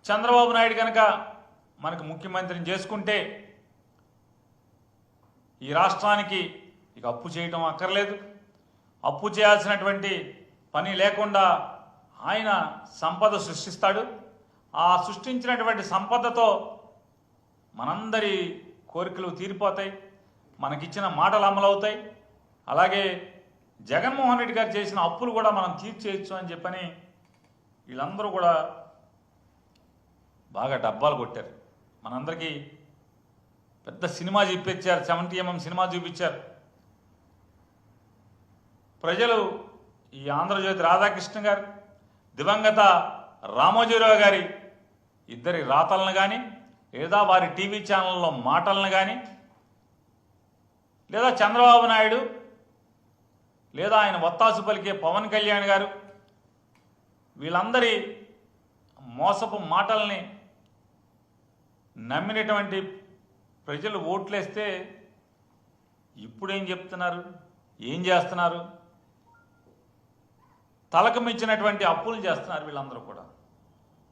చంద్రబాబు నాయుడు కనుక మనకు ముఖ్యమంత్రిని చేసుకుంటే ఈ రాష్ట్రానికి ఇక అప్పు చేయటం అక్కర్లేదు, అప్పు చేయాల్సినటువంటి పని లేకుండా ఆయన సంపద సృష్టిస్తాడు. ఆ సృష్టించినటువంటి సంపదతో మనందరి కోరికలు తీరిపోతాయి, మనకిచ్చిన మాటలు అమలవుతాయి. అలాగే జగన్మోహన్ రెడ్డి గారు చేసిన అప్పులు కూడా మనం తీర్చేయచ్చు అని చెప్పని వీళ్ళందరూ కూడా బాగా డబ్బాలు కొట్టారు. మనందరికీ పెద్ద సినిమా చూపించారు, 70mm సినిమా చూపించారు. ప్రజలు ఈ ఆంధ్రజ్యోతి రాధాకృష్ణ గారు, దివంగత రామోజీరావు గారి ఇద్దరి రాతలను కానీ, లేదా వారి టీవీ ఛానల్లో మాటలను కానీ, లేదా చంద్రబాబు నాయుడు, లేదా ఆయన వత్తాసు పలికే పవన్ కళ్యాణ్ గారు, వీళ్ళందరి మోసపు మాటల్ని నమ్మినటువంటి ప్రజలు ఓట్లేస్తే ఇప్పుడేం చెప్తున్నారు, ఏం చేస్తున్నారు? తలకు మించినటువంటి అప్పులు చేస్తున్నారు వీళ్ళందరూ కూడా.